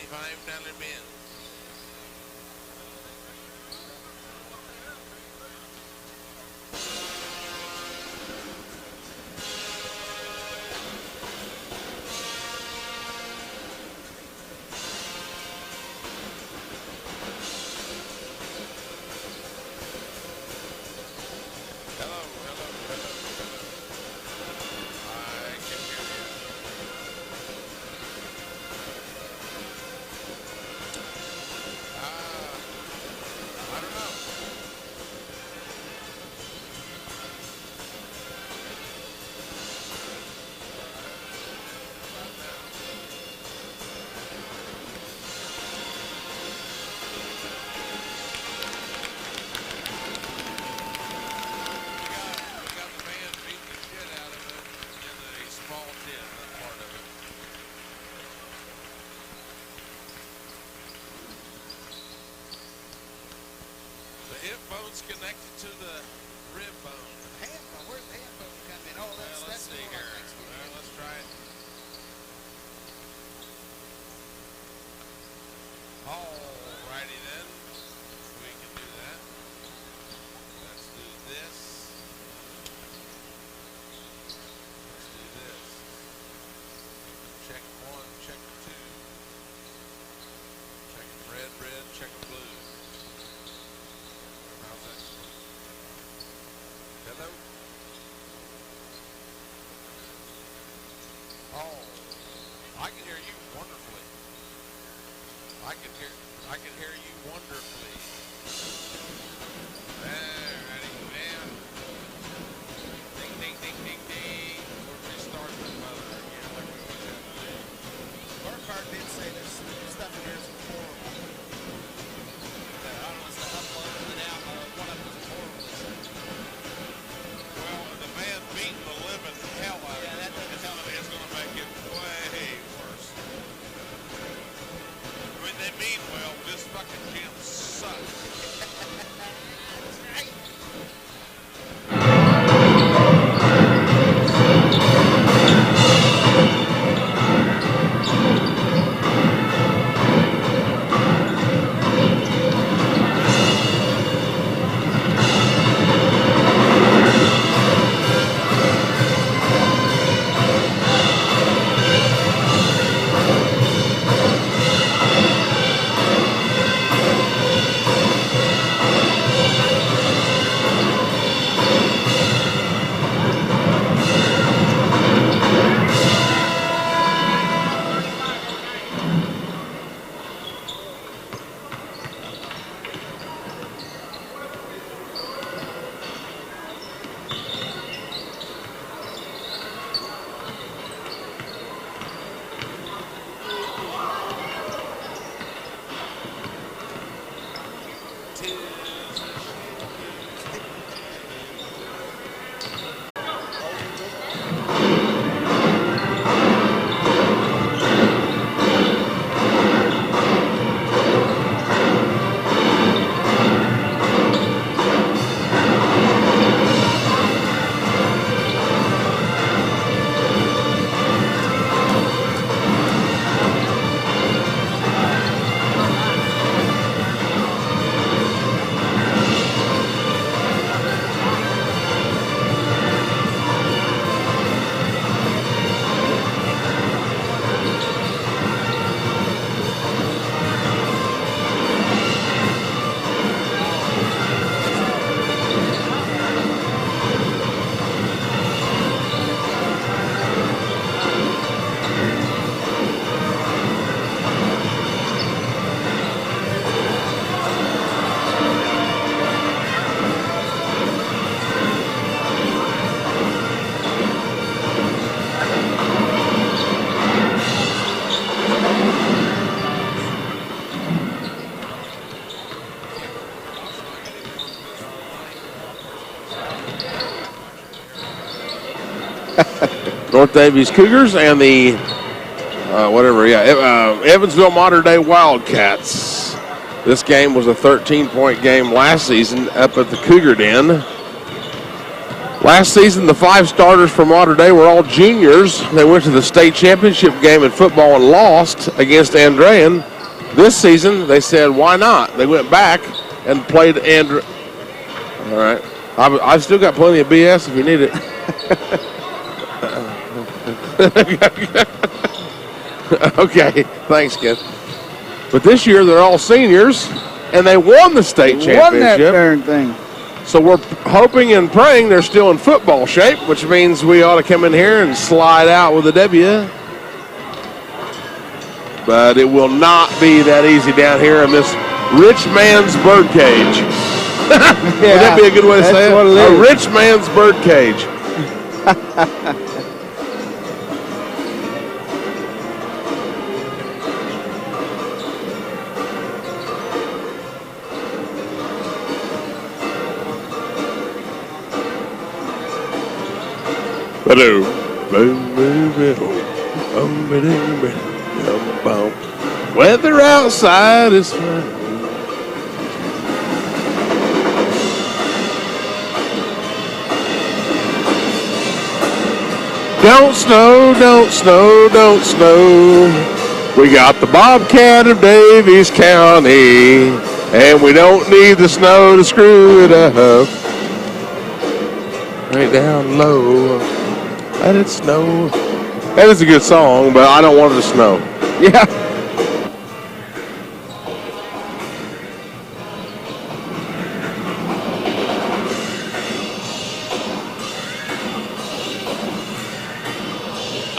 25 down the bin. Connected to the rib bone. Hand bone? Where's the hand bone come in? Oh, let's see here. Let's try it. All righty then. We can do that. Let's do this. Let's do this. Check 1, check 2. Check red, check blue. Hello? Oh, I can hear you wonderfully. I can hear you wonderfully. There, ready, man. Ding, ding, ding, ding, ding. We'll restart the mother again like we always have to do. Burkhart did say this stuff in here is horrible. I don't know, it's the upload and the download. One of them is horrible. Well, the man beating the living hell out of it. It's going to make it way worse. I mean, they mean well, this fucking gym sucks. That's right. North Daviess Cougars and the Evansville Modern Day Wildcats. This game was a 13-point game last season up at the Cougar Den. Last season, the 5 starters for Modern Day were all juniors. They went to the state championship game in football and lost against Andrean This season, they said, why not? They went back and played Andrew. All right. I've still got plenty of BS if you need it. Okay, thanks, kid. But this year, they're all seniors, and they won the state championship. Won that darn thing. So we're hoping and praying they're still in football shape, which means we ought to come in here and slide out with a W. But it will not be that easy down here in this rich man's birdcage. Would that be a good way to say it? A rich man's birdcage. Weather outside is fine. Don't snow, don't snow, don't snow. We got the Bobcat of Daviess County, and we don't need the snow to screw it up. Right down low, let it snow. That is a good song, but I don't want it to snow. Yeah.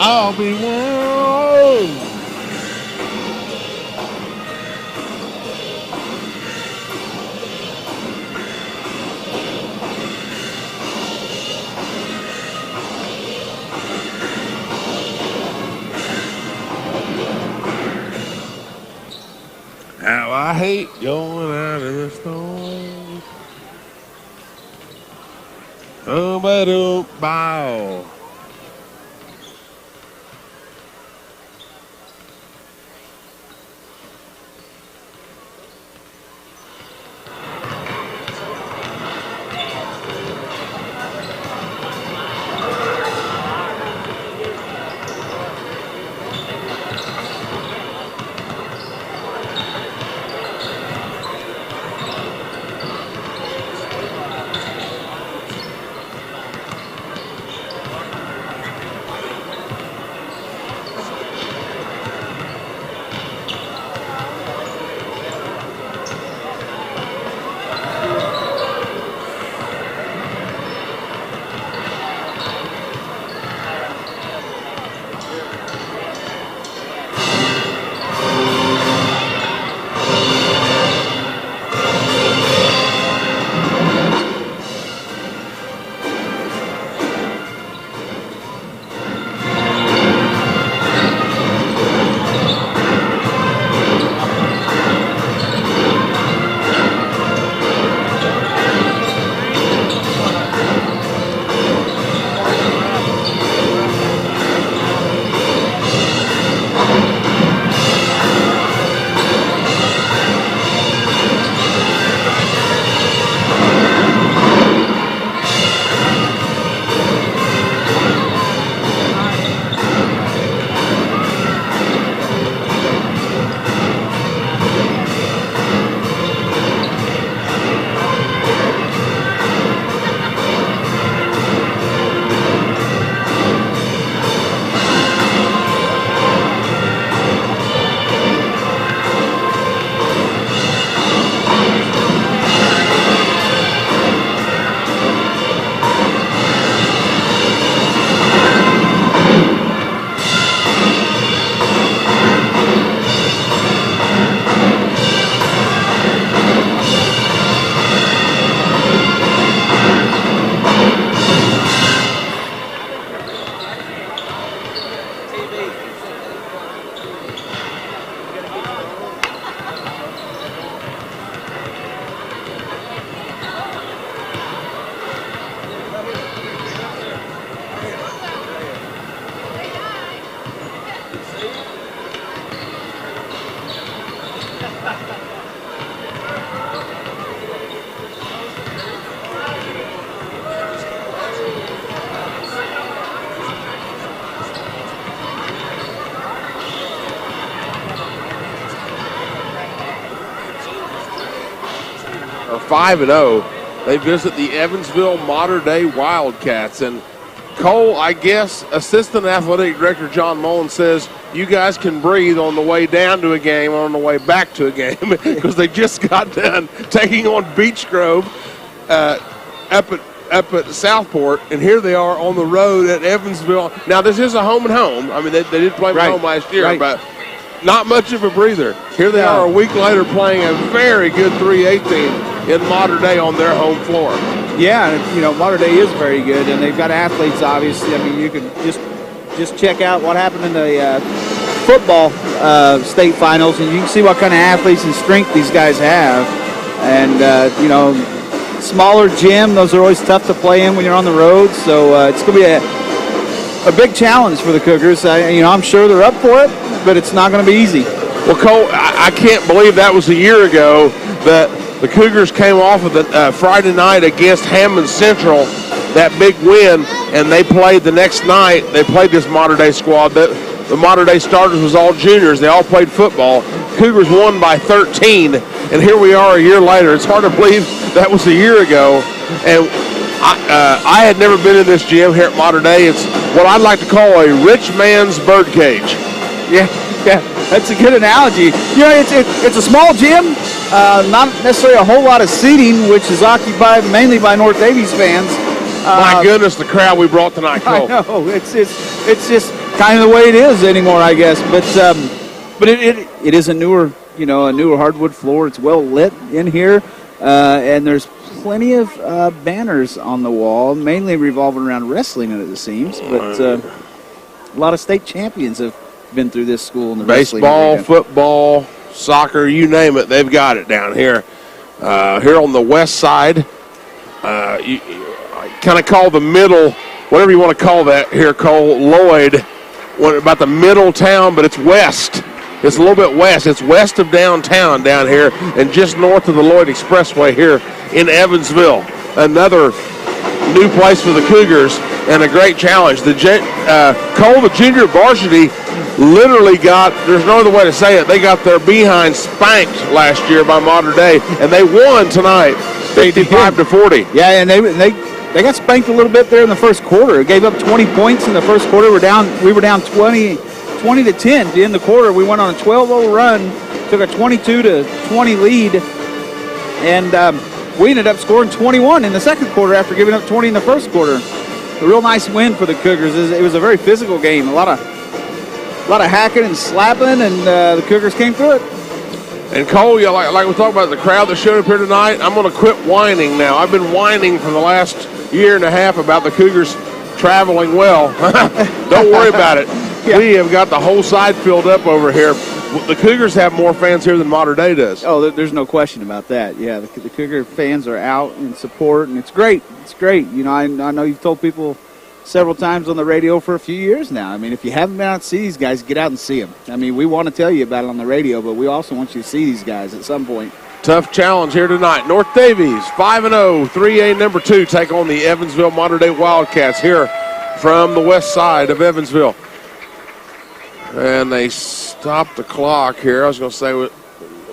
I'll be warm. How I hate going out in the storm. Oh, but don't bow. 5-0. They visit the Evansville Modern Day Wildcats. And Cole, I guess, Assistant Athletic Director John Mullen says you guys can breathe on the way down to a game, on the way back to a game, because they just got done taking on Beech Grove up at Southport, and here they are on the road at Evansville. Now, this is a home and home. I mean, they did play at home last year, but not much of a breather. Here they are a week later playing a very good 3A team in Modern Day on their home floor. Yeah, Modern Day is very good, and they've got athletes, obviously. I mean, you can just check out what happened in the football state finals, and you can see what kind of athletes and strength these guys have. And, smaller gym, those are always tough to play in when you're on the road, so it's going to be a big challenge for the Cougars. I'm sure they're up for it, but it's not going to be easy. Well, Cole, I can't believe that was a year ago that the Cougars came off of the Friday night against Hammond Central, that big win, and they played the next night. They played this Modern Day squad. The Modern Day starters was all juniors. They all played football. Cougars won by 13, and here we are a year later. It's hard to believe that was a year ago, and I had never been in this gym here at Modern Day. It's what I'd like to call a rich man's birdcage. Yeah, that's a good analogy. It's a small gym, not necessarily a whole lot of seating, which is occupied mainly by North Daviess fans. My goodness, the crowd we brought tonight, Cole. I know, it's just kind of the way it is anymore, I guess. But it is a newer hardwood floor. It's well lit in here, and there's plenty of banners on the wall, mainly revolving around wrestling, it seems. But a lot of state champions have been through this school in the baseball, football, soccer, you name it, they've got it down here. Here on the west side, you kind of call the middle, whatever you want to call that here, Cole, Lloyd, about the middle town, but it's west. It's a little bit west. It's west of downtown down here and just north of the Lloyd Expressway here in Evansville. Another new place for the Cougars and a great challenge. Cole, the junior varsity, literally there's no other way to say it, they got their behind spanked last year by Modern Day, and they won tonight 55-40. Yeah, and they got spanked a little bit there in the first quarter. It gave up 20 points in the first quarter. We were down 20-10 to end the quarter. We went on a 12-0 run, took a 22-20 lead, and we ended up scoring 21 in the second quarter after giving up 20 in the first quarter. A real nice win for the Cougars. It was a very physical game. A lot of hacking and slapping, and the Cougars came through it. And Cole, like we talked about the crowd that showed up here tonight, I'm going to quit whining now. I've been whining for the last year and a half about the Cougars traveling well. Don't worry about it. Yeah. We have got the whole side filled up over here. The Cougars have more fans here than Modern Day does. Oh, there's no question about that. Yeah, the Cougar fans are out in support, and it's great. It's great. I know you've told people several times on the radio for a few years now. I mean, if you haven't been out to see these guys, get out and see them. I mean, we want to tell you about it on the radio, but we also want you to see these guys at some point. Tough challenge here tonight. North Daviess, 5-0, 3A number 2, take on the Evansville Modern Day Wildcats here from the west side of Evansville. And they stopped the clock here. I was going to say,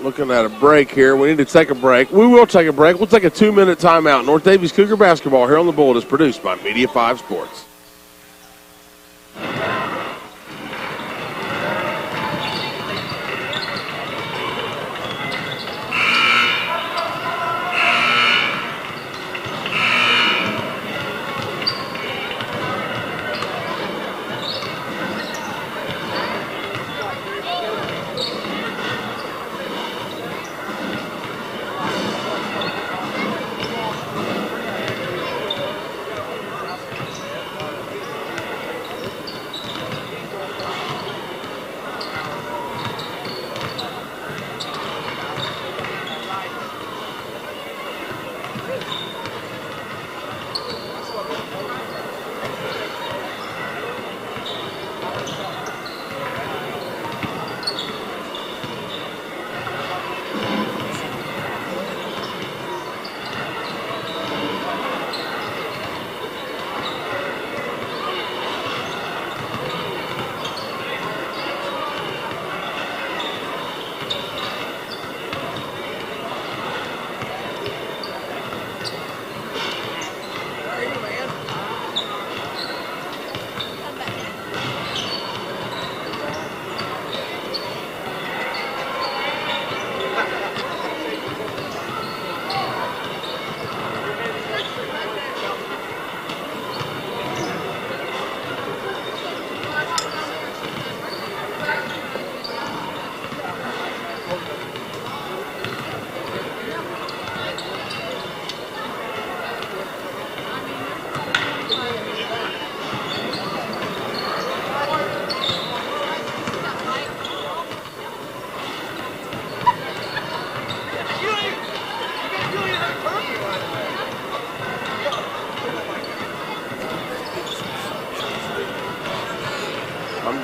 looking at a break here. We need to take a break. We will take a break. We'll take a 2-minute timeout. North Daviess Cougar basketball here on the Bullet is produced by Media 5 Sports.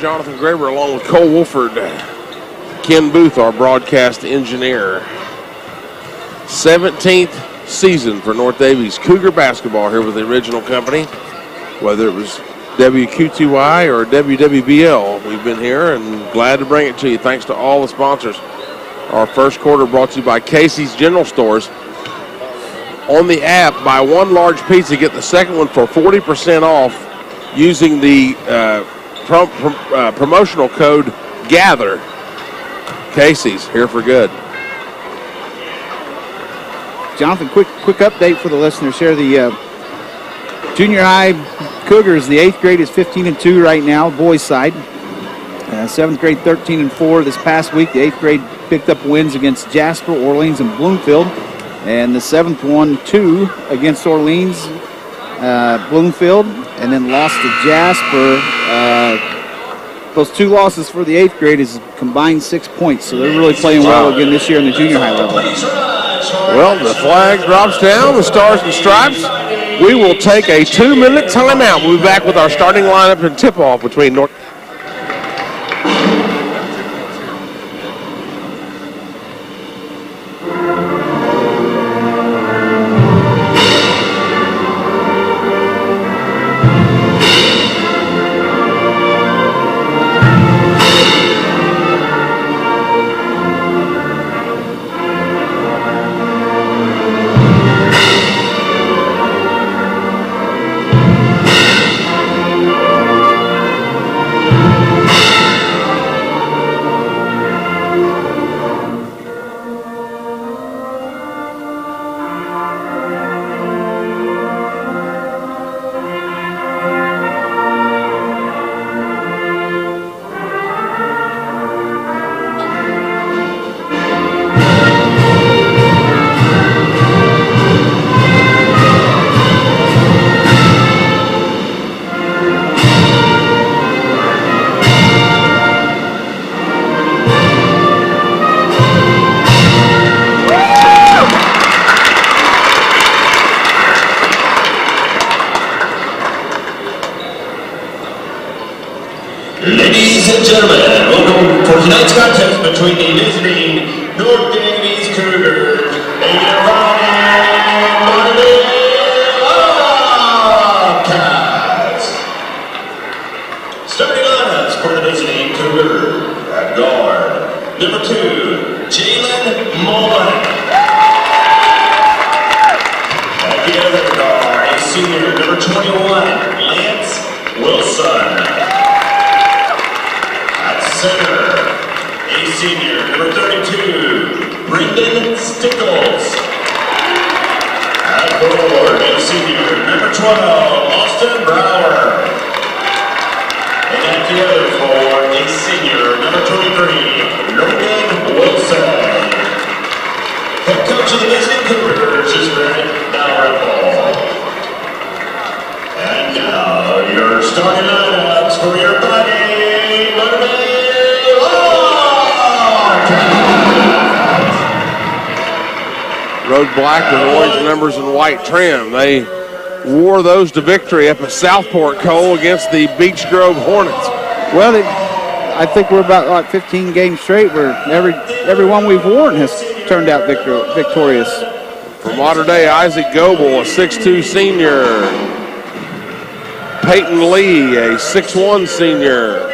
Jonathan Graber, along with Cole Wolford. Ken Booth, our broadcast engineer. 17th season for North Daviess Cougar basketball here with the original company. Whether it was WQ2I or WWBL, we've been here and glad to bring it to you. Thanks to all the sponsors. Our first quarter brought to you by Casey's General Stores. On the app, buy one large pizza, get the second one for 40% off using the promotional code GATHER. Casey's, here for good. Jonathan, quick update for the listeners here. The junior high Cougars, the 8th grade is 15-2 right now, boys side. 7th grade 13-4 this past week. The 8th grade picked up wins against Jasper, Orleans, and Bloomfield. And the 7th won 2 against Orleans, Bloomfield, and then lost to Jasper. Those 2 losses for the 8th grade is combined 6 points, so they're really playing well again this year in the junior high level. Well, the flag drops down, the Stars and Stripes. We will take a 2-minute timeout. We'll be back with our starting lineup and tip-off between North. Ladies and gentlemen, welcome for tonight's contest between the visiting North Daviess Cougars and your Bobcats. Starting lineups for the visiting Cougars at guard. Number 2, Jalen Mullen. At the other guard, a senior, number 21, Lance Wilson. Center, a senior, number 32, Brendan Stickles. At forward, a senior, number 12, Austin Brower. And at the other forward, a senior, number 23, Logan Wilson. Head coach of the visiting Cougars is Brett Dalrymple. And now, your starting lineups for your buddy. Road black with orange numbers and white trim. They wore those to victory up at Southport, Cole, against the Beech Grove Hornets. Well, I think we're about like 15 games straight where every one we've worn has turned out victorious. For modern day, Isaac Goebel, a 6'2 senior. Peyton Lee, a 6'1 senior.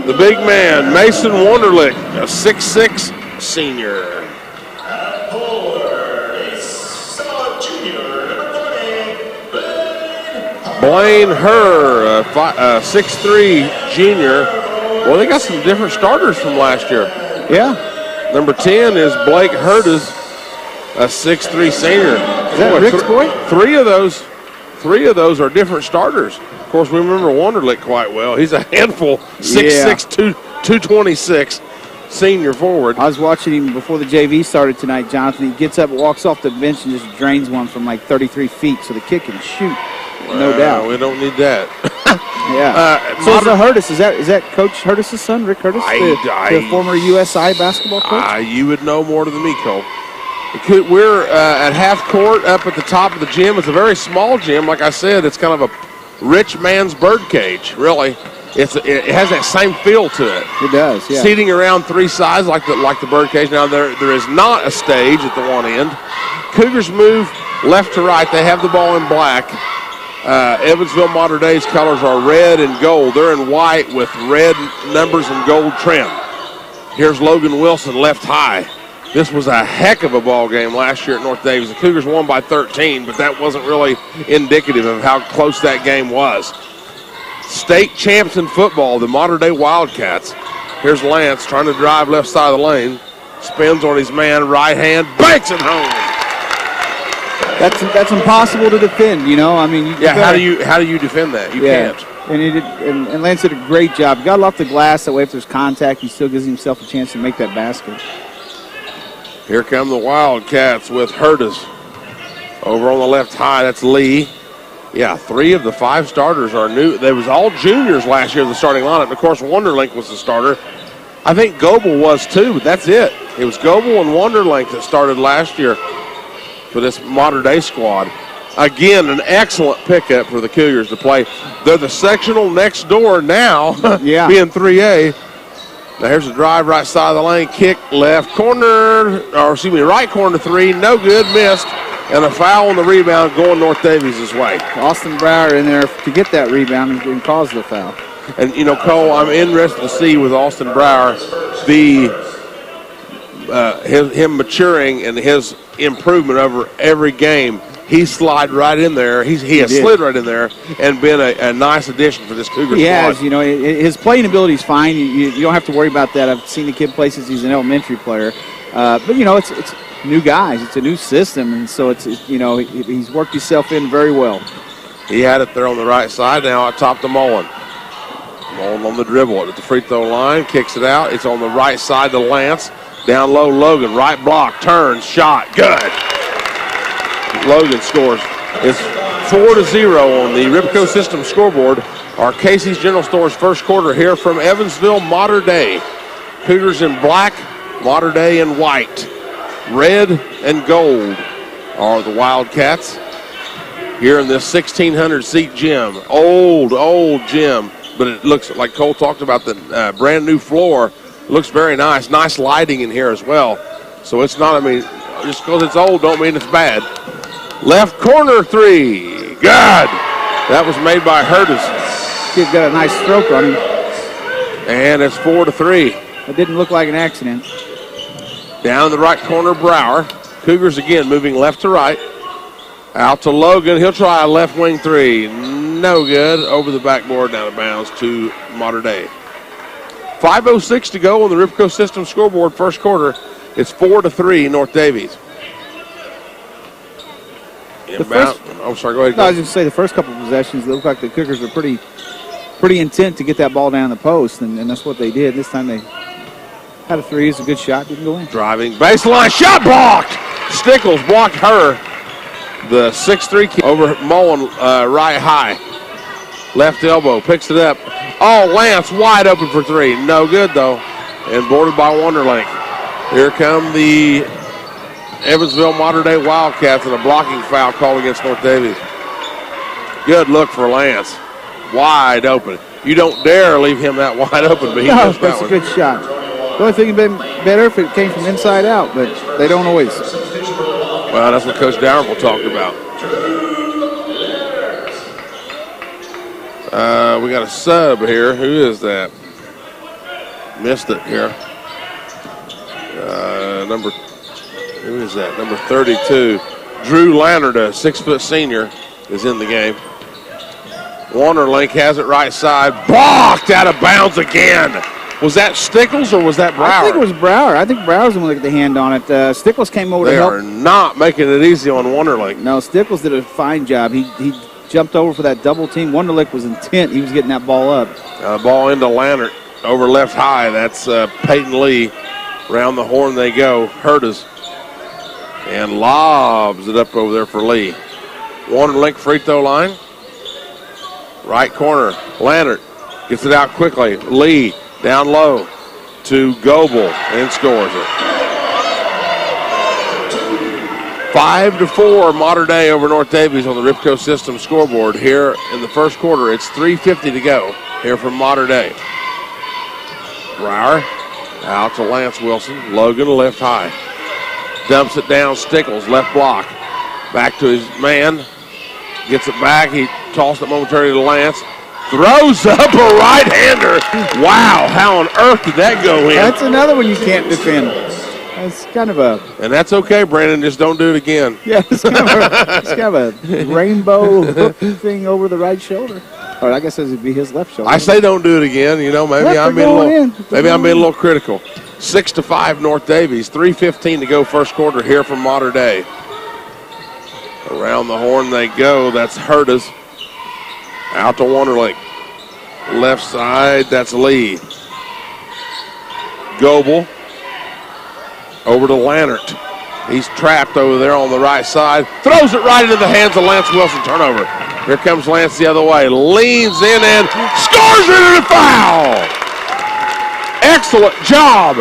The big man, Mason Wonderlich, a 6'6 senior. Blaine Herr, a 6'3 junior. Well, they got some different starters from last year. Yeah. Number 10 is Blake Hurtis, a 6'3 senior. Is that Rick's boy? Three of those are different starters. Of course, we remember Wonderlich quite well. He's a handful, 6'6", 226, senior forward. I was watching him before the JV started tonight, Jonathan. He gets up, walks off the bench, and just drains one from like 33 feet, so the kid can shoot, no doubt. We don't need that. Yeah. So is Hurtis, is that Coach Hurtis' son, Rick Hurtis, the former USI basketball coach? You would know more than me, Cole. We're at half court up at the top of the gym. It's a very small gym. Like I said, it's kind of a rich man's birdcage, really. It has that same feel to it. It does, yeah. Seating around three sides like the birdcage. Now, there is not a stage at the one end. Cougars move left to right. They have the ball in black. Evansville Mater Dei's colors are red and gold. They're in white with red numbers and gold trim. Here's Logan Wilson left high. This was a heck of a ball game last year at North Daviess. The Cougars won by 13, but that wasn't really indicative of how close that game was. State champs in football, the Mater Dei Wildcats. Here's Lance trying to drive left side of the lane. Spins on his man, right hand, banks it home. That's impossible to defend, you know. I mean, how do you defend that? You can't. And Lance did a great job. He got it off the glass. That way, if there's contact, he still gives himself a chance to make that basket. Here come the Wildcats with Hurtis over on the left high. That's Lee. Yeah, 3 of the 5 starters are new. They was all juniors last year, the starting lineup. Of course, Wonderlink was the starter. I think Goebel was too, but that's it. It was Goebel and Wonderlink that started last year for this Mater Dei squad. Again, an excellent pickup for the Cougars to play. They're the sectional next door now, being 3A. Now here's a drive right side of the lane, kick left corner, right corner 3, no good, missed. And a foul on the rebound going North Daviess' way. Austin Brower in there to get that rebound and cause the foul. And, you know, Cole, I'm interested to see with Austin Brower him maturing and his improvement over every game. He slid right in there. He has slid right in there and been a nice addition for this Cougar squad. He has. You know, his playing ability is fine. You don't have to worry about that. I've seen the kid play since he's an elementary player. But, you know, it's new guys. It's a new system, and so he's worked himself in very well. He had it there on the right side now atop the Mullen. Mullen on the dribble at the free throw line, kicks it out. It's on the right side to Lance. Down low, Logan, right block, turns, shot, good. Logan scores. It's 4-0 on the Ribco System scoreboard. Our Casey's General Store's first quarter here from Evansville, Mater Dei. Cougars in black, Mater Dei in white. Red and gold are the Wildcats here in this 1,600-seat gym. Old gym, but it looks like Cole talked about the brand new floor. It looks very nice. Nice lighting in here as well. So it's not, just because it's old don't mean it's bad. Left corner 3. Good. That was made by Hurtis. Kid's got a nice stroke on him. And it's 4-3. It didn't look like an accident. Down in the right corner, Brower. Cougars again moving left to right. Out to Logan. He'll try a left wing 3. No good. Over the backboard, out of bounds to Mater Dei. 5:06 to go on the Ribco System scoreboard first quarter. It's 4-3 North Daviess. Sorry, go ahead. No, I was just say the first couple of possessions, it looked like the Cougars were pretty intent to get that ball down the post, and that's what they did. This time they had a 3. It's a good shot. Didn't go in. Driving baseline. Shot blocked. Stickles blocked her. The 6'3" kid over Mullen right high. Left elbow. Picks it up. Oh, Lance wide open for 3. No good, though. And boarded by Wonderlink. Here come the Evansville Mater Dei Wildcats and a blocking foul called against North Daviess. Good look for Lance. Wide open. You don't dare leave him that wide open, but he missed that that's one. A good shot. The only thing would have been better if it came from inside out, but they don't always. Well, that's what Coach Dalrymple talked about. We got a sub here. Who is that? Missed it here. Who is that? Number 32. Drew Lannard, a 6-foot senior, is in the game. Wonderlink has it right side. Blocked out of bounds again. Was that Stickles or was that Brower? I think it was Brower. I think Brower's the one that got the hand on it. Stickles came over to help. They are not making it easy on Wonderlink. No, Stickles did a fine job. He jumped over for that double team. Wonderlink was intent. He was getting that ball up. Ball into Lannard over left high. That's Peyton Lee. Round the horn they go. Hurtis. And lobs it up over there for Lee. Wonderlink free throw line. Right corner. Lannard gets it out quickly. Lee down low to Goebel and scores it. 5-4 Mater Dei over North Daviess on the Ripco System scoreboard here in the first quarter. It's 3:50 to go here from Mater Dei. Brower out to Lance Wilson. Logan left high. Dumps it down. Stickles left block. Back to his man. Gets it back. He tossed it momentarily to Lance. Throws up a right-hander. Wow, how on earth did that go in? That's another one you can't defend. That's kind of a... And that's okay, Brandon. Just don't do it again. Yeah, it's kind of a rainbow hook thing over the right shoulder. Or I guess it would be his left shoulder. I say don't do it again. You know, maybe I'm being a little critical. 6-5 North Daviess. 3:15 to go first quarter here from Mater Dei. Around the horn they go. That's Hurtas. Out to Wonderlake. Left side, that's Lee. Goebel. Over to Lannert. He's trapped over there on the right side. Throws it right into the hands of Lance Wilson. Turnover. Here comes Lance the other way. Leans in and scores it in a foul. Excellent job.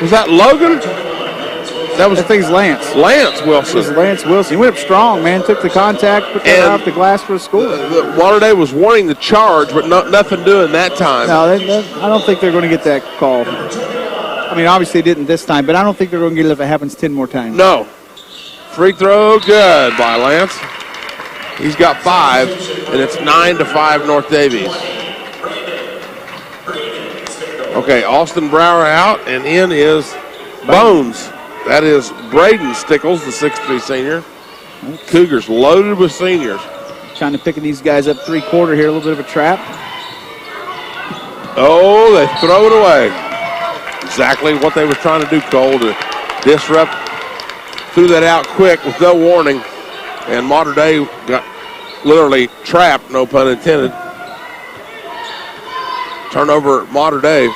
Was that Logan? That was, I think, it's Lance. Lance Wilson. It was Lance Wilson. He went up strong, man. Took the contact, put that off the glass for a score. Mater Dei was wanting the charge, but nothing doing that time. No, I don't think they're going to get that call. I mean, obviously they didn't this time, but I don't think they're going to get it if it happens 10 more times. No. Free throw, good by Lance. He's got 5, and it's 9-5 North Daviess. Okay, Austin Brower out, and in is Bones. That is Braden Stickles, the 6'3 senior. Cougars loaded with seniors. Trying to pick these guys up three-quarter here, a little bit of a trap. Oh, they throw it away. Exactly what they were trying to do, Cole, to disrupt. Threw that out quick with no warning. And Mater Dei got literally trapped, no pun intended. Turnover at Mater Dei.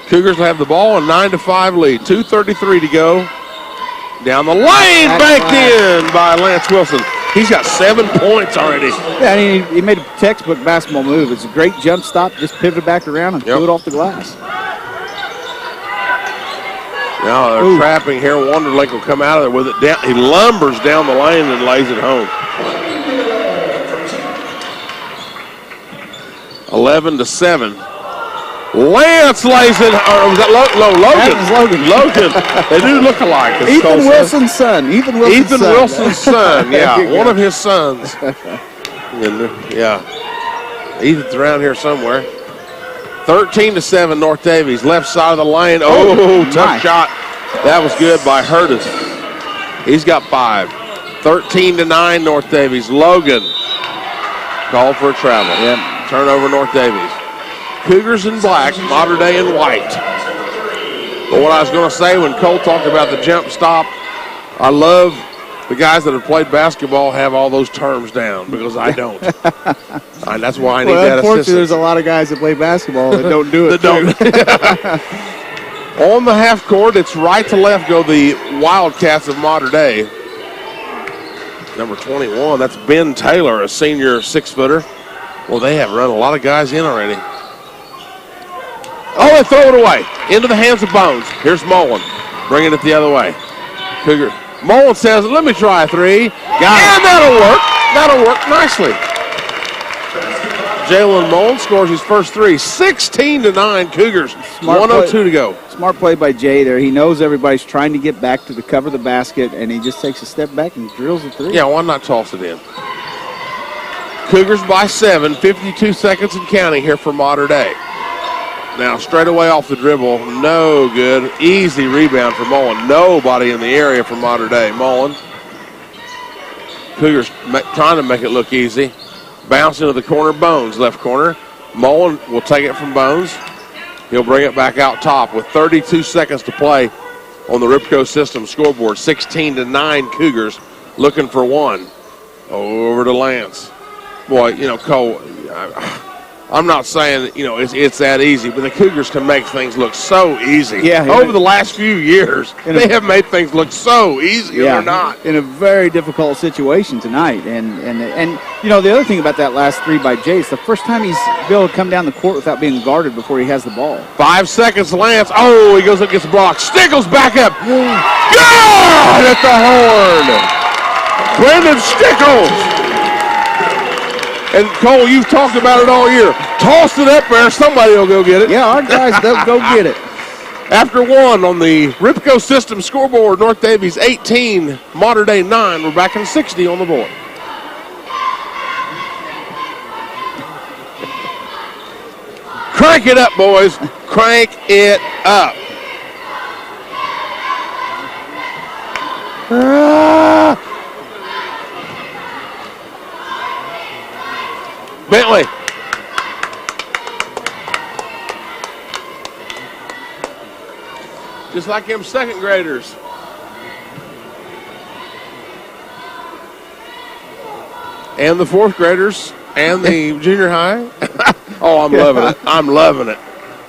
Cougars have the ball, a 9-5 lead. 2:33 to go. Down the lane, banked in by Lance Wilson. He's got 7 points already. Yeah, and he made a textbook basketball move. It's a great jump stop, just pivot back around and threw it off the glass. Now they're trapping here. Wonderlake will come out of there with it down. He lumbers down the lane and lays it home. 11-7. Lance lays it. Or was that Logan? That was Logan. Logan. They do look alike. Ethan Wilson's son. Ethan Wilson's son. Yeah, one of his sons. And, yeah, Ethan's around here somewhere. 13-7 North Daviess. Left side of the lane. Oh, tough shot. That was good by Hurtas. He's got 5. 13-9 North Daviess. Logan called for a travel. Yep. Turnover North Daviess. Cougars in black, Mater Dei in white. But what I was going to say when Cole talked about the jump stop, I love the guys that have played basketball have all those terms down because I don't. That's why I need that unfortunately, assistance. there's a lot of guys that play basketball that don't do it. On the half court, it's right to left go the Wildcats of Mater Dei. Number 21, that's Ben Taylor, a senior 6-footer. Well, they have run a lot of guys in already. Oh, they throw it away into the hands of Bones. Here's Mullen bringing it the other way. Cougar. Mullen says, let me try a 3. And that'll work. That'll work nicely. Jalen Mullen scores his first 3. 16-9 Cougars. 1:02 to go. Smart play by Jay there. He knows everybody's trying to get back to the cover of the basket, and he just takes a step back and drills the 3. Yeah, why not toss it in? Cougars by 7, 52 seconds and counting here for Mater Dei. Now straight away off the dribble, no good. Easy rebound for Mullen. Nobody in the area for Mater Dei. Mullen. Cougars trying to make it look easy. Bounce into the corner, Bones, left corner. Mullen will take it from Bones. He'll bring it back out top with 32 seconds to play on the Ripco System scoreboard. 16-9 Cougars looking for one. Over to Lance. Boy, you know, Cole, I'm not saying, you know, it's that easy, but the Cougars can make things look so easy. Yeah. Over the last few years, they have made things look so easy, and they're not. In a very difficult situation tonight. And you know, the other thing about that last three by Jay, it's the first time he's been able to come down the court without being guarded before he has the ball. 5 seconds, Lance. Oh, he goes up, gets blocked. Stickles back up. God at the horn. Brendan Stickles. And, Cole, you've talked about it all year. Toss it up there. Somebody will go get it. Yeah, our guys, they'll go get it. After one on the Ripco System scoreboard, North Daviess 18, Modern Day 9. We're back in 60 on the board. Crank it up, boys. Crank it up. Bentley. Just like them second graders. And the fourth graders and the junior high. Oh, I'm loving it. I'm loving it.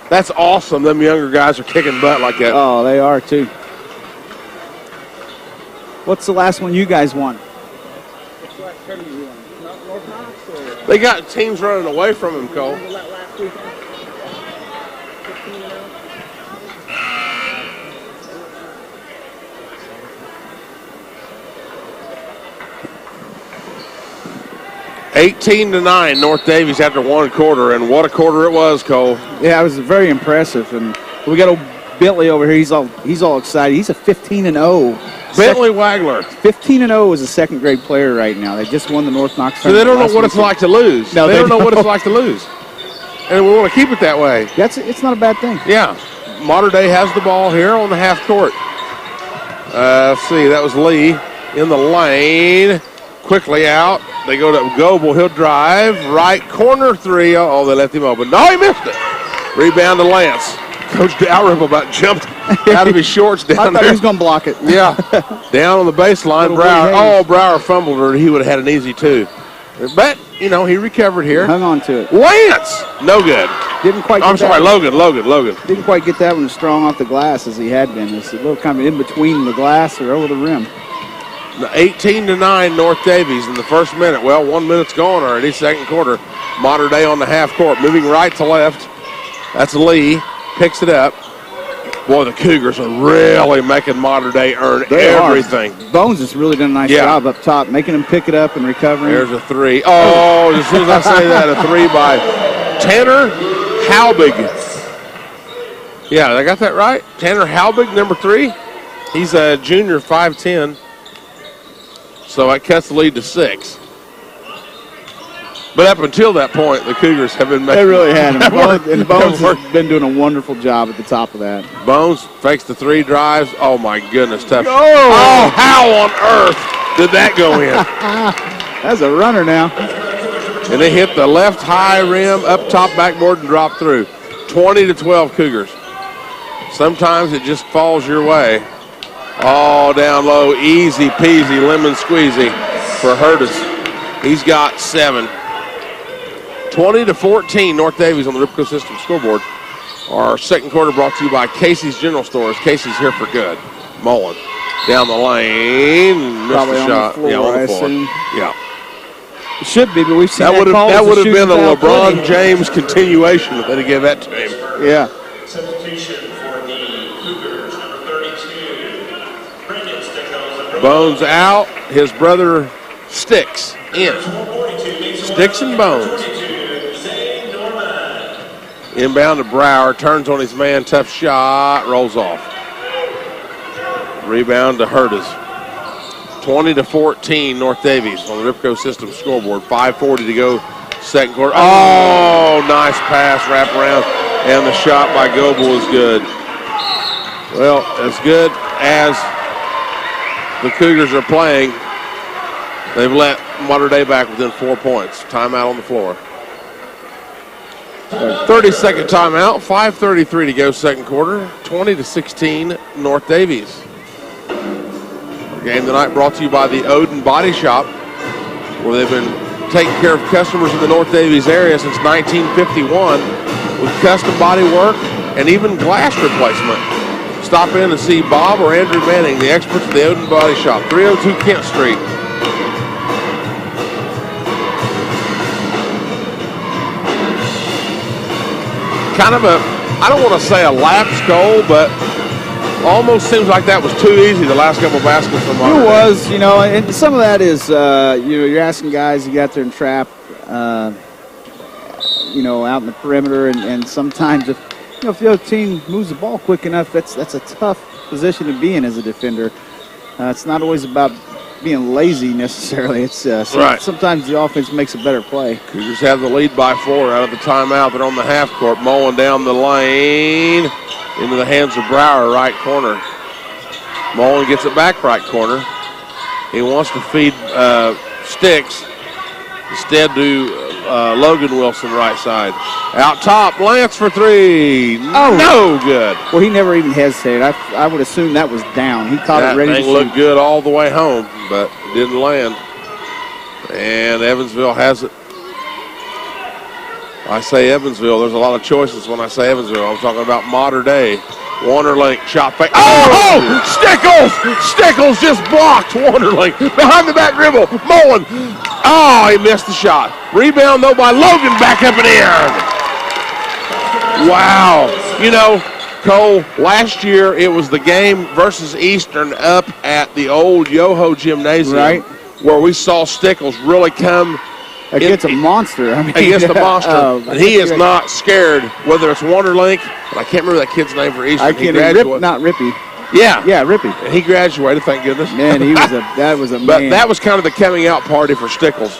That's awesome. Them younger guys are kicking butt like that. Oh, they are too. What's the last one you guys won? They got teams running away from him, Cole. Last weekend. 18-9, North Daviess after one quarter, and what a quarter it was, Cole. Yeah, it was very impressive, and we got old Bentley over here. He's all excited. He's a 15-0. Bentley Wagler. 15-0 as a second grade player right now. They just won the North Knox So they don't know what it's like to lose. No, they don't know what it's like to lose. And we want to keep it that way. It's not a bad thing. Yeah. Modern Day has the ball here on the half court. Let's see, that was Lee in the lane. Quickly out. They go to Goebel. He'll drive. Right corner three. Oh, they left him open. No, he missed it. Rebound to Lance. Coach Dalrymple about jumped out of his shorts down I thought there. he was going to block it. Yeah. Down on the baseline. Brower fumbled her. He would have had an easy two. But, you know, he recovered here. Hung on to it. Lance! No good. Didn't quite get I'm sorry, that. Logan. Didn't quite get that one as strong off the glass as he had been. It's a little kind of in between the glass or over the rim. 18-9 North Daviess in the first minute. Well, 1 minute's gone already, second quarter. Modern Day on the half court, moving right to left. That's Lee, picks it up. Boy, the Cougars are really making Modern Day earn everything. Bones has really done a nice job up top, making him pick it up and recovering. There's a three. Oh, as soon as I say that, a three by Tanner Halbig. Yeah, I got that right? Tanner Halbig, number 3. He's a junior, 5'10". So that cuts the lead to 6. But up until that point, the Cougars have been making. They really had him. And Bones has been doing a wonderful job at the top of that. Bones fakes the 3, drives. Oh, my goodness. Tough. Oh, how on earth did that go in? That's a runner now. And they hit the left high rim, up top backboard, and drop through. 20-12 Cougars. Sometimes it just falls your way. Oh, down low, easy peasy, lemon squeezy for Hurtis. He's got 7. 20-14, North Daviess on the Ripco System scoreboard. Our second quarter brought to you by Casey's General Stores. Casey's here for good. Mullen down the lane, missed the shot. On the floor. Yeah. It should be, but we've seen that would have been a LeBron plenty. James continuation if they'd give that to him. Yeah. Substitution for the Cougars, number 32, Brendan Stickles. Bones out. His brother Sticks in. Sticks and Bones. Inbound to Brower. Turns on his man. Tough shot. Rolls off. Rebound to Hurtis. 20-14 North Daviess on the Ripco System scoreboard. 5:40 to go. Second quarter. Oh, nice pass. Wrap around. And the shot by Goebel is good. Well, as good as the Cougars are playing, they've let Modern Day back within 4 points. Timeout on the floor. 30-second timeout. 5:33 to go second quarter. 20-16 North Daviess. Our game tonight brought to you by the Odin Body Shop, where they've been taking care of customers in the North Daviess area since 1951 with custom body work and even glass replacement. Stop in and see Bob or Andrew Manning, the experts at the Odin Body Shop, 302 Kent Street. Kind of a, I don't want to say a lapsed goal, but almost seems like that was too easy the last couple of baskets from Monterey. It was, and some of that is, you're asking guys to get out there and trap, out in the perimeter, and sometimes if the other team moves the ball quick enough, that's a tough position to be in as a defender. It's not always about being lazy necessarily. It's right. Sometimes the offense makes a better play. Cougars have the lead by 4 out of the timeout. They're on the half court, mowing down the lane into the hands of Brower, right corner. Mullen gets it back right corner. He wants to feed Sticks. Instead to Logan Wilson, right side. Out top, Lance for 3. Oh. No good. Well, he never even hesitated. I would assume that was down. He caught it ready to shoot. That thing looked good all the way home, but didn't land. And Evansville has it. I say Evansville. There's a lot of choices when I say Evansville. I'm talking about modern day. Warnerlink shot fake. Oh! Stickles just blocked Warnerlink. Behind the back dribble. Mullen. Oh, he missed the shot. Rebound, though, by Logan. Back up and in. Wow. Cole, last year it was the game versus Eastern up at the old Yoho Gymnasium. Right. Where we saw Stickles really come against a monster. Against a monster. And he is not scared, whether it's Warnerlink, but I can't remember that kid's name for Eastern. Not Rippy. Yeah. Yeah, Rippy. And he graduated, thank goodness. Man, that was a But man. that was kind of the coming out party for Stickles.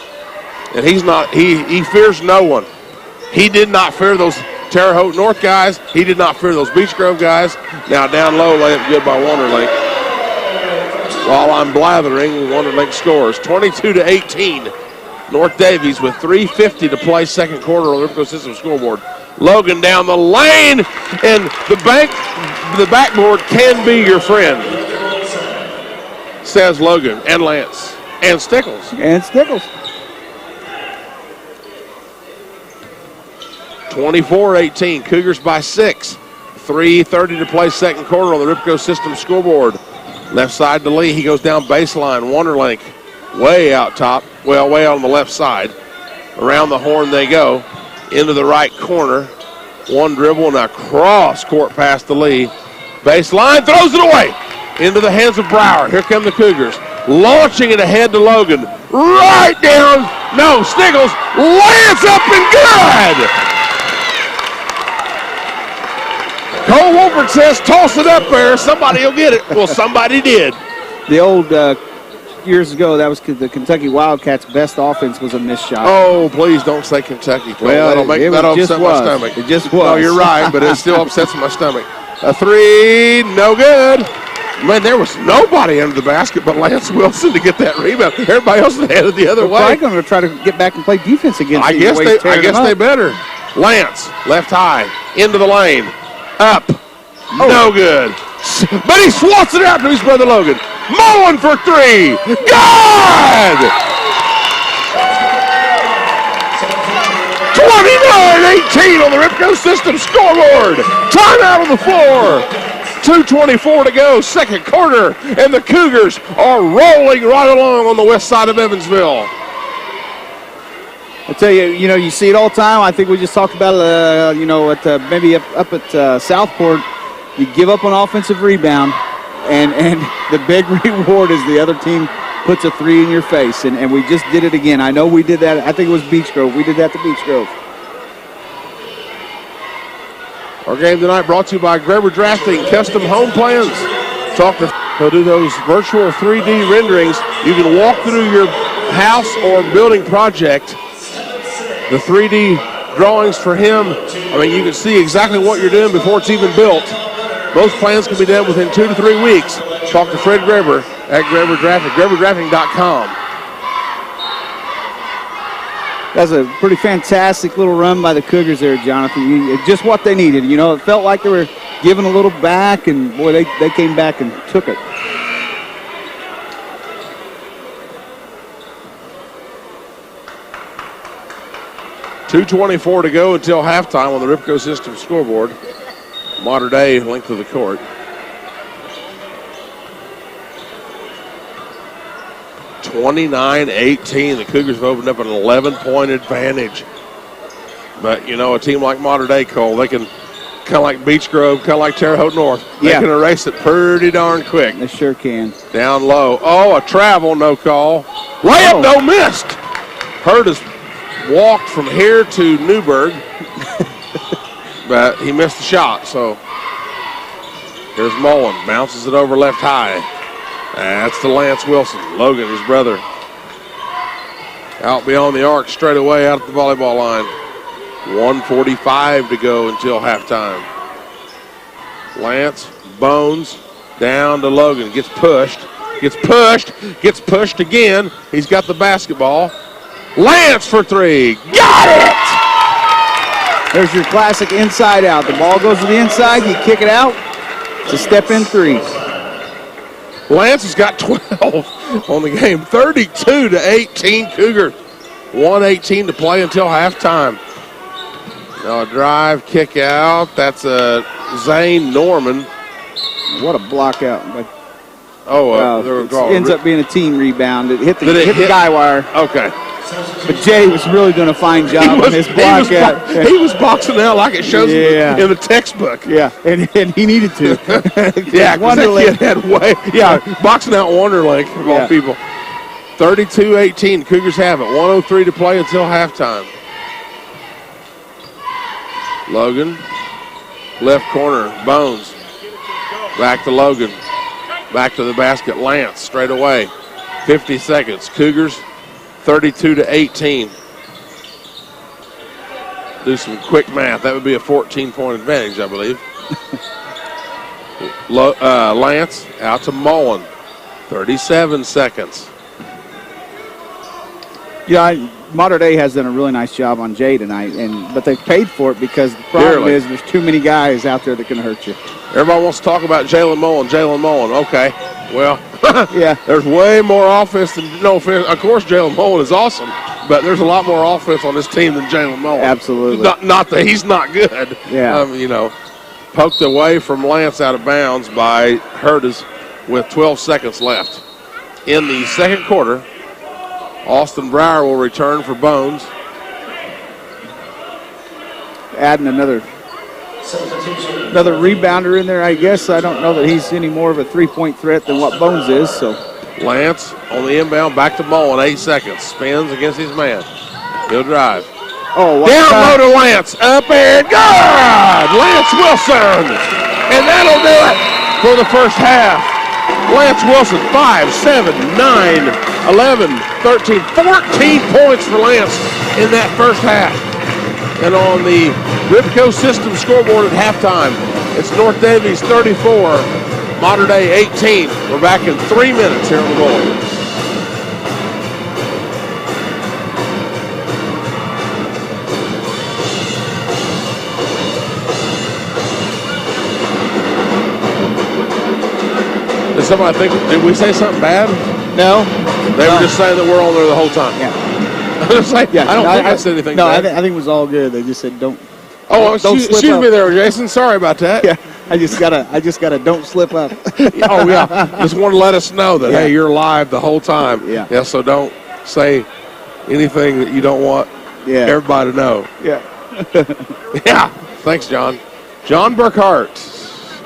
And he fears no one. He did not fear those Terre Haute North guys. He did not fear those Beech Grove guys. Now down low, layup good by Warnerlink. While I'm blathering, Warnerlink scores 22-18. North Daviess with 3:50 to play, second quarter on the Ripco System scoreboard. Logan down the lane, and the backboard can be your friend, says Logan and Lance and Stickles. 24-18, Cougars by 6. 3:30 to play, second quarter on the Ripco System scoreboard. Left side to Lee, he goes down baseline. Warnerlink way out top, well, way on the left side. Around the horn they go, into the right corner. One dribble and a cross-court pass to Lee. Baseline, throws it away. Into the hands of Brower. Here come the Cougars. Launching it ahead to Logan. Right down. No, Stickles. Lance up and good. Cole Wolford says, toss it up there. Somebody will get it. Well, somebody did. The old years ago, that was the Kentucky Wildcats' best offense was a missed shot. Oh, please don't say Kentucky. Well, that'll upset my stomach. It just was. No, you're right, but it still upsets my stomach. A 3, no good. Man, there was nobody under the basket but Lance Wilson to get that rebound. Everybody else was headed the other way. They're going to try to get back and play defense against I guess they better. Lance, left high, into the lane, up, no good. But he swats it out to his brother Logan. Mullen for 3. Good! 29-18 on the Ripco System scoreboard. Timeout on the floor. 2:24 to go, second quarter, and the Cougars are rolling right along on the west side of Evansville. I tell you, you see it all the time. I think we just talked about it, maybe up at Southport. You give up on offensive rebound, and the big reward is the other team puts a 3 in your face, and we just did it again. I know we did that. I think it was Beech Grove. We did that to Beech Grove. Our game tonight brought to you by Greber Drafting Custom Home Plans. They'll do those virtual 3D renderings. You can walk through your house or building project. The 3D drawings for him, you can see exactly what you're doing before it's even built. Most plans can be done within 2 to 3 weeks. Talk to Fred Greber at Greber Drafting, GreberDrafting.com. That's a pretty fantastic little run by the Cougars there, Jonathan. Just what they needed. It felt like they were giving a little back, and, boy, they came back and took it. 2:24 to go until halftime on the Ripco System scoreboard. Mater Dei length of the court. 29-18. The Cougars have opened up an 11-point advantage. But, you know, a team like Mater Dei, Cole, they can, kind of like Beech Grove, kind of like Terre Haute North, they can erase it pretty darn quick. They sure can. Down low. Oh, a travel, no call. Layup, no missed. Hurd has walked from here to Newburgh, but he missed the shot. So here's Mullen, bounces it over left high. That's to Lance Wilson. Logan, his brother, out beyond the arc, straight away out at the volleyball line. 1:45 to go until halftime. Lance, Bones, down to Logan, gets pushed again. He's got the basketball. Lance for three, got it! There's your classic inside out. The ball goes to the inside, you kick it out. It's a step in three. Lance has got 12 on the game. 32-18 Cougars. 1:18 to play until halftime. Now a drive, kick out. That's Zane Norman. What a block out. It ends up being a team rebound. It hit the guy wire. Okay. But Jay was really doing a fine job on his block out. He was boxing out like it shows in the textbook. Yeah, and he needed to. Yeah, because that kid had boxing out Wonderlink of all people. 32-18, Cougars have it. 1:03 to play until halftime. Logan, left corner, Bones. Back to Logan. Back to the basket, Lance, straight away. 50 seconds. Cougars, 32-18. Do some quick math. That would be a 14-point advantage, I believe. Lance out to Mullen. 37 seconds. Yeah, Mater Dei has done a really nice job on Jay tonight, but they've paid for it because the problem is there's too many guys out there that can hurt you. Everybody wants to talk about Jalen Mullen. Okay, well, yeah, there's way more offense than no offense. Of course, Jalen Mullen is awesome, but there's a lot more offense on this team than Jalen Mullen. Absolutely. Not that he's not good. Yeah. Poked away from Lance out of bounds by Hurdes with 12 seconds left. In the second quarter, Austin Breyer will return for Bones. Adding another rebounder in there, I guess. I don't know that he's any more of a three-point threat than what Bones is. So Lance on the inbound, back to Mullen, 8 seconds. Spins against his man. He'll drive. Oh, down low to Lance. Up and good! Lance Wilson! And that'll do it for the first half. Lance Wilson, 5, 7, 9, 11, 13, 14 points for Lance in that first half. And on the Ripco System scoreboard at halftime, it's North Daviess 34, Mater Dei 18. We're back in 3 minutes here on the board. Did somebody think, did we say something bad? No. They were just saying that we're on there the whole time. Yeah. I don't think I said anything bad. I think it was all good. They just said don't. Oh, excuse me there, Jason. Sorry about that. Yeah. I just gotta don't slip up. Oh yeah. Just want to let us know that hey, you're live the whole time. Yeah. Yeah. So don't say anything that you don't want everybody to know. Yeah. Yeah. Thanks, John. John Burkhart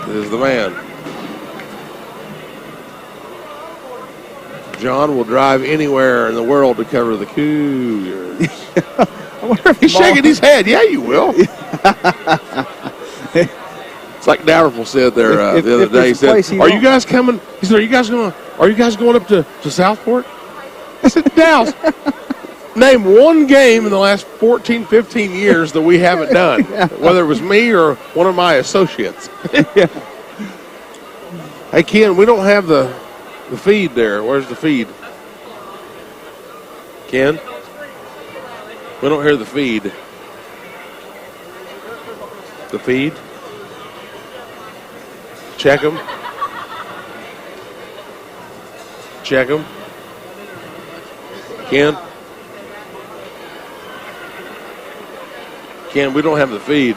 is the man. John will drive anywhere in the world to cover the Cougars. I wonder if he's shaking his head. Yeah, you will. It's like Dalrymple said there the other day. He said, "Are you guys coming?" He said, "Are you guys going up to Southport?" I said, "Dallas, name one game in the last 14, 15 years that we haven't done, whether it was me or one of my associates." Yeah. Hey, Ken, we don't have the feed there. Where's the feed? Ken? We don't hear the feed. The feed? Check them. Check them. Ken? Ken, we don't have the feed.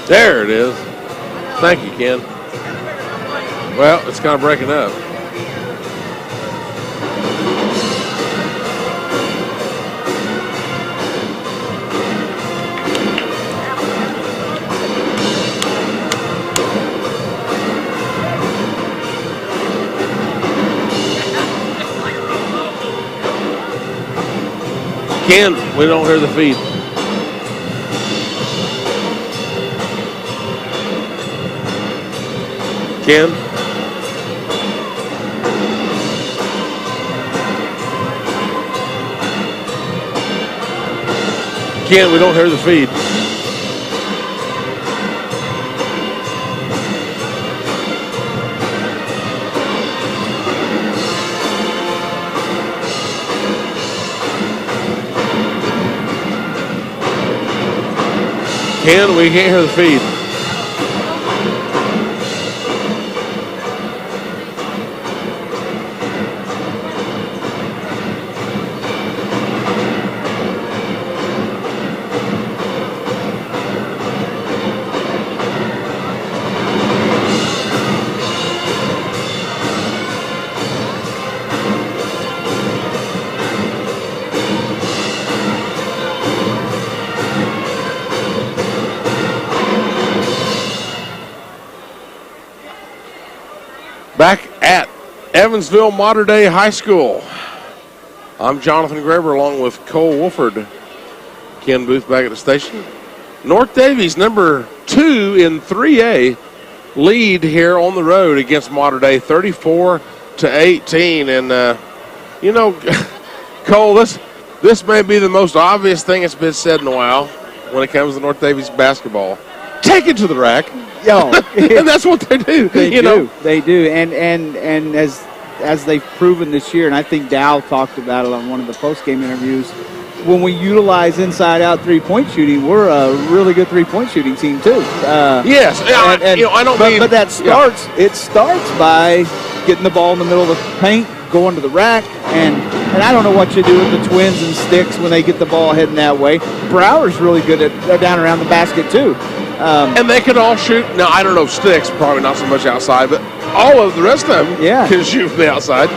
There it is. Thank you, Ken. Well, it's kind of breaking up. Ken, we don't hear the feed. Ken? Ken, we don't hear the feed. Ken, we can't hear the feed. Back at Evansville Modern Day High School. I'm Jonathan Graber along with Cole Wolford. Ken Booth back at the station. North Daviess, number 2 in 3A, lead here on the road against Modern Day, 34-18. And, you know, Cole, this may be the most obvious thing that's been said in a while when it comes to North Daviess basketball. Take it to the rack. Yo, and that's what they do. They do. And as they've proven this year, and I think Dow talked about it on one of the post-game interviews, when we utilize inside-out three-point shooting, we're a really good three-point shooting team too. Yes, but that starts. Yeah. It starts by getting the ball in the middle of the paint, going to the rack, and I don't know what you do with the Twins and Sticks when they get the ball heading that way. Brower's really good at down around the basket too. And they can all shoot. Now, I don't know, Sticks, probably not so much outside, but all of the rest of them can shoot from the outside.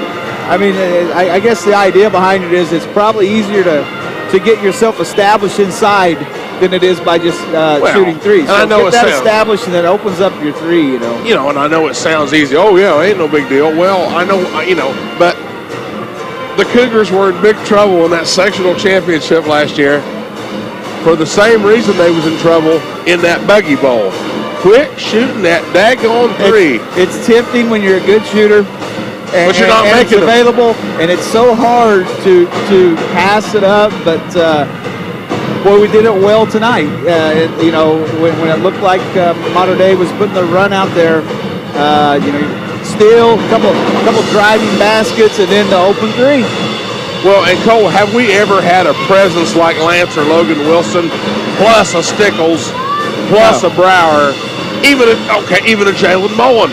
I mean, I guess the idea behind it is it's probably easier to get yourself established inside than it is by just shooting threes. So I know get that established, and that opens up your three, you know. And I know it sounds easy. Oh, yeah, ain't no big deal. Well, I know, but the Cougars were in big trouble in that sectional championship last year for the same reason they was in trouble in that Buggy Bowl. Quit shooting that daggone three. It's tempting when you're a good shooter. But you're not making it's available, and it's so hard to pass it up. But boy, we did it well tonight. When it looked like Modern Day was putting the run out there, steal, a couple driving baskets, and then the open three. Well, and Cole, have we ever had a presence like Lance or Logan Wilson, plus a Stickles, plus a Brower, even a Jalen Mullen?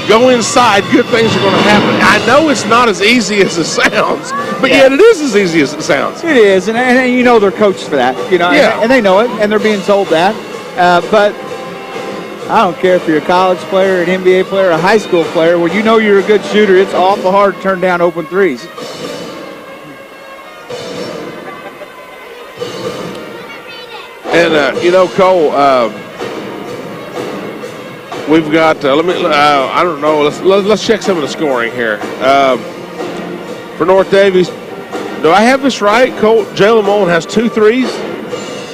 Go inside, good things are going to happen. I know it's not as easy as it sounds, but yet it is as easy as it sounds. It is, and they're coached for that, and they know it, and they're being told that. But I don't care if you're a college player, an NBA player, a high school player. When you know you're a good shooter, it's awful hard to turn down open threes. And Cole, we've got. I don't know. Let's check some of the scoring here. For North Daviess, do I have this right, Cole? Jalen Mullen has 2 threes.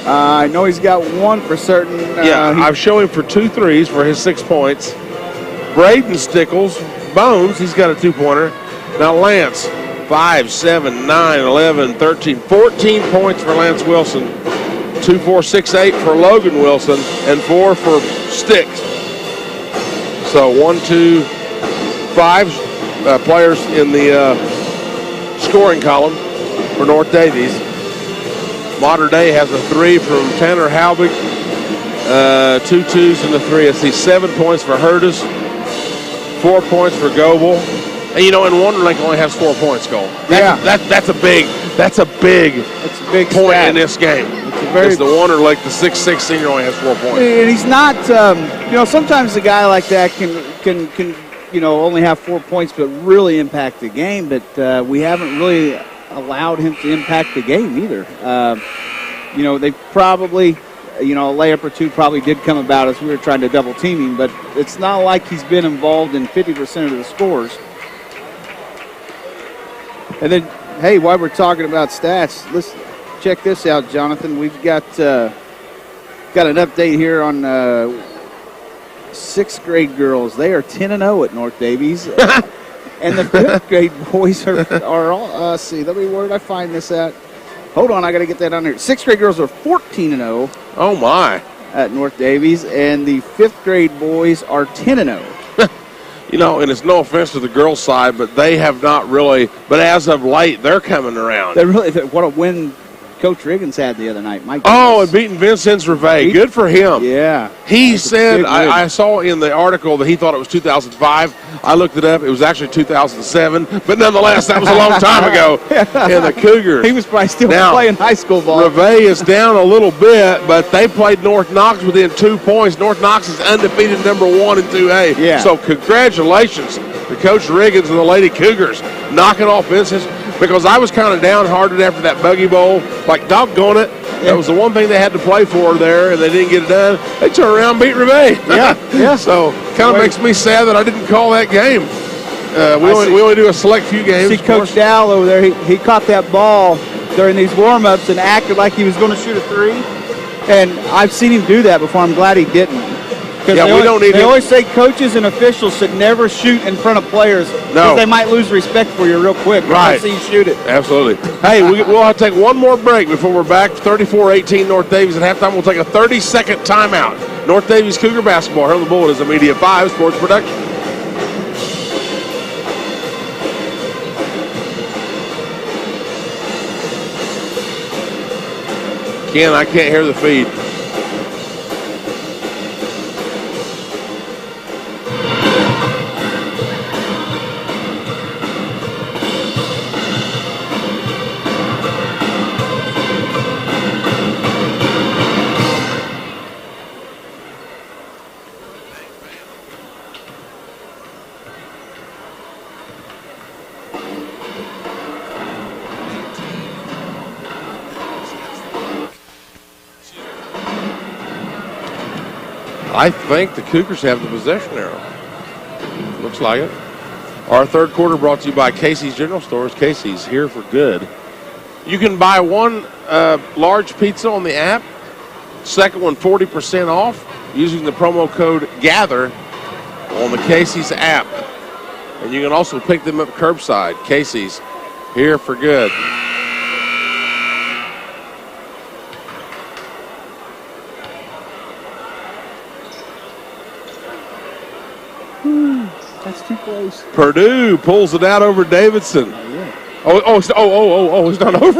I know he's got one for certain. I'm showing for 2 threes for his 6 points. Braden Stickles, Bones, he's got a 2-pointer. Now Lance, 5, 7, 9, 11, 13, 14 points for Lance Wilson. 2, 4, 6, 8 for Logan Wilson, and 4 for Sticks. So 1, 2, 5 players in the scoring column for North Daviess. Modern Day has a 3 from Tanner Halbig, 2 twos and a 3. I see 7 points for Hurtis, 4 points for Goebel. And, you know, and Wonderlink only has 4 points, Cole. That's a big point stat in this game. It's the Wonderlink, the 6'6" senior only has 4 points. And he's not, you know, sometimes a guy like that can you know, only have 4 points but really impact the game. But we haven't really allowed him to impact the game either. You know, they probably, you know, a layup or two probably did come about as we were trying to double team him, but it's not like he's been involved in 50% of the scores. And then, hey, while we're talking about stats, let's check this out, Jonathan. We've got an update here on 6th grade girls. They are 10-0 at North Daviess. And the 5th grade boys are all, see, where did I find this at? Hold on, I got to get that on here. 6th grade girls are 14-0. Oh, my. At North Daviess, and the 5th grade boys are 10-0. You know, and it's no offense to the girls' side, but they have not really, but as of late, they're coming around. They really, what a win Coach Riggins had the other night. My goodness. And beating Vincennes Reveille. Good for him. Yeah. He said, I saw in the article that he thought it was 2005. I looked it up. It was actually 2007. But nonetheless, that was a long time ago. And the Cougars. He was probably still playing high school ball. Reveille is down a little bit, but they played North Knox within 2 points. North Knox is undefeated #1 in 2A. Yeah. So congratulations to Coach Riggins and the Lady Cougars knocking off Vincennes. Because I was kind of downhearted after that Buggy Bowl. Like, doggone it. That was the one thing they had to play for there, and they didn't get it done. They turned around and beat Reveille. Yeah. So, kind of makes me sad that I didn't call that game. We only do a select few games. See Coach Dow over there. He caught that ball during these warm-ups and acted like he was going to shoot a 3. And I've seen him do that before. I'm glad he didn't. Yeah, they always say coaches and officials should never shoot in front of players because they might lose respect for you real quick. Right. I see you shoot it. Absolutely. Hey, we'll have to take one more break before we're back. 34-18 North Daviess at halftime. We'll take a 30-second timeout. North Daviess Cougar basketball. Here on the Bullet is a Media 5 sports production. Ken, I can't hear the feed. I think the Cougars have the possession arrow. Looks like it. Our third quarter brought to you by Casey's General Stores. Casey's, here for good. You can buy one large pizza on the app. Second one 40% off using the promo code GATHER on the Casey's app. And you can also pick them up curbside. Casey's, here for good. That's too close. Purdue pulls it out over Davidson. Yeah. Oh, it's not over.